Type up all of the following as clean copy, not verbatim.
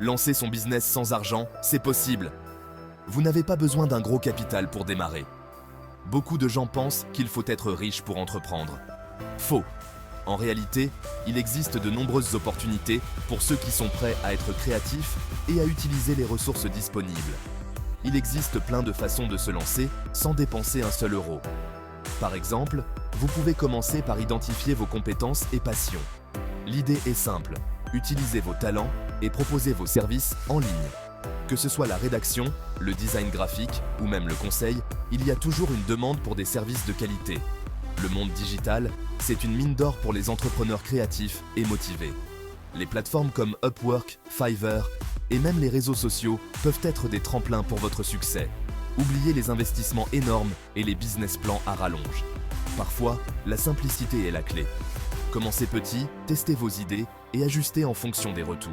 Lancer son business sans argent, c'est possible. Vous n'avez pas besoin d'un gros capital pour démarrer. Beaucoup de gens pensent qu'il faut être riche pour entreprendre. Faux. En réalité, il existe de nombreuses opportunités pour ceux qui sont prêts à être créatifs et à utiliser les ressources disponibles. Il existe plein de façons de se lancer sans dépenser un seul euro. Par exemple, vous pouvez commencer par identifier vos compétences et passions. L'idée est simple, utilisez vos talents et proposez vos services en ligne. Que ce soit la rédaction, le design graphique ou même le conseil, il y a toujours une demande pour des services de qualité. Le monde digital, c'est une mine d'or pour les entrepreneurs créatifs et motivés. Les plateformes comme Upwork, Fiverr et même les réseaux sociaux peuvent être des tremplins pour votre succès. Oubliez les investissements énormes et les business plans à rallonge. Parfois, la simplicité est la clé. Commencez petit, testez vos idées et ajustez en fonction des retours.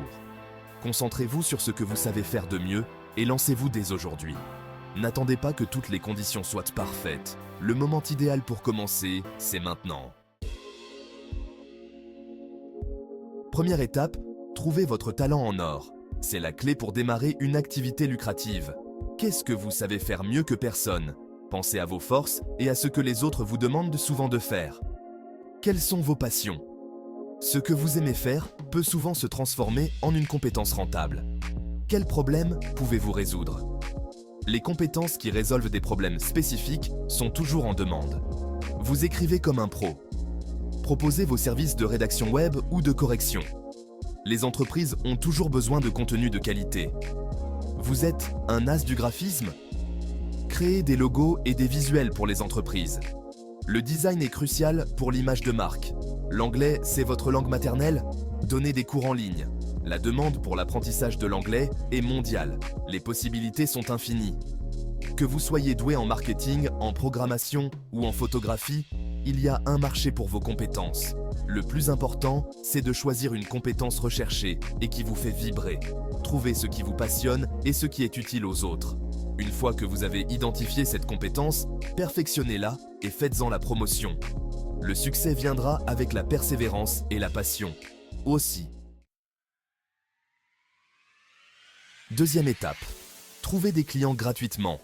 Concentrez-vous sur ce que vous savez faire de mieux et lancez-vous dès aujourd'hui. N'attendez pas que toutes les conditions soient parfaites. Le moment idéal pour commencer, c'est maintenant. Première étape, trouvez votre talent en or. C'est la clé pour démarrer une activité lucrative. Qu'est-ce que vous savez faire mieux que personne? Pensez à vos forces et à ce que les autres vous demandent souvent de faire. Quelles sont vos passions? Ce que vous aimez faire peut souvent se transformer en une compétence rentable. Quels problèmes pouvez-vous résoudre? Les compétences qui résolvent des problèmes spécifiques sont toujours en demande. Vous écrivez comme un pro. Proposez vos services de rédaction web ou de correction. Les entreprises ont toujours besoin de contenu de qualité. Vous êtes un as du graphisme? Créez des logos et des visuels pour les entreprises. Le design est crucial pour l'image de marque. L'anglais, c'est votre langue maternelle? Donnez des cours en ligne. La demande pour l'apprentissage de l'anglais est mondiale. Les possibilités sont infinies. Que vous soyez doué en marketing, en programmation ou en photographie, il y a un marché pour vos compétences. Le plus important, c'est de choisir une compétence recherchée et qui vous fait vibrer. Trouvez ce qui vous passionne et ce qui est utile aux autres. Une fois que vous avez identifié cette compétence, perfectionnez-la et faites-en la promotion. Le succès viendra avec la persévérance et la passion. Aussi. Deuxième étape. Trouvez des clients gratuitement.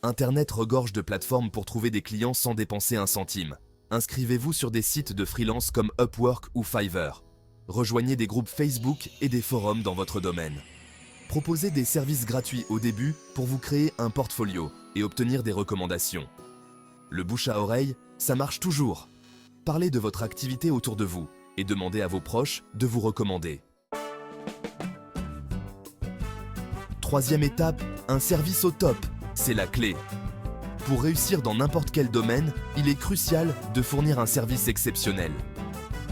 Internet regorge de plateformes pour trouver des clients sans dépenser un centime. Inscrivez-vous sur des sites de freelance comme Upwork ou Fiverr. Rejoignez des groupes Facebook et des forums dans votre domaine. Proposez des services gratuits au début pour vous créer un portfolio et obtenir des recommandations. Le bouche à oreille, ça marche toujours. Parlez de votre activité autour de vous et demandez à vos proches de vous recommander. Troisième étape, un service au top, c'est la clé. Pour réussir dans n'importe quel domaine, il est crucial de fournir un service exceptionnel.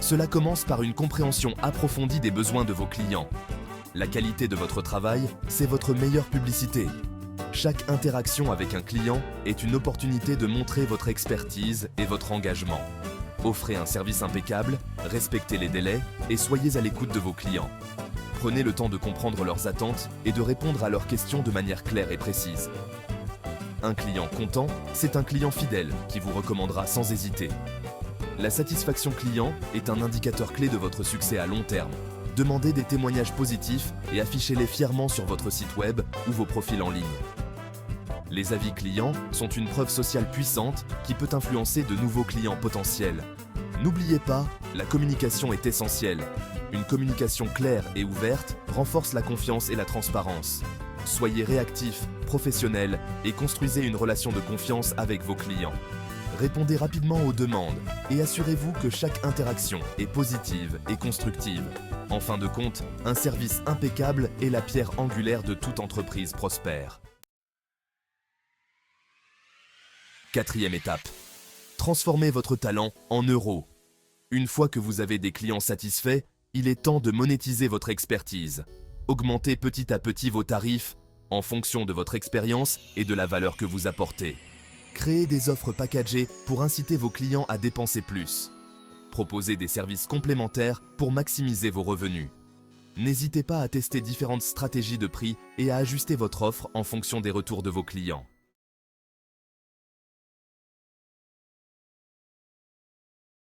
Cela commence par une compréhension approfondie des besoins de vos clients. La qualité de votre travail, c'est votre meilleure publicité. Chaque interaction avec un client est une opportunité de montrer votre expertise et votre engagement. Offrez un service impeccable, respectez les délais et soyez à l'écoute de vos clients. Prenez le temps de comprendre leurs attentes et de répondre à leurs questions de manière claire et précise. Un client content, c'est un client fidèle qui vous recommandera sans hésiter. La satisfaction client est un indicateur clé de votre succès à long terme. Demandez des témoignages positifs et affichez-les fièrement sur votre site web ou vos profils en ligne. Les avis clients sont une preuve sociale puissante qui peut influencer de nouveaux clients potentiels. N'oubliez pas, la communication est essentielle. Une communication claire et ouverte renforce la confiance et la transparence. Soyez réactif, professionnel et construisez une relation de confiance avec vos clients. Répondez rapidement aux demandes et assurez-vous que chaque interaction est positive et constructive. En fin de compte, un service impeccable est la pierre angulaire de toute entreprise prospère. Quatrième étape. Transformez votre talent en euros. Une fois que vous avez des clients satisfaits, il est temps de monétiser votre expertise. Augmentez petit à petit vos tarifs en fonction de votre expérience et de la valeur que vous apportez. Créez des offres packagées pour inciter vos clients à dépenser plus. Proposez des services complémentaires pour maximiser vos revenus. N'hésitez pas à tester différentes stratégies de prix et à ajuster votre offre en fonction des retours de vos clients.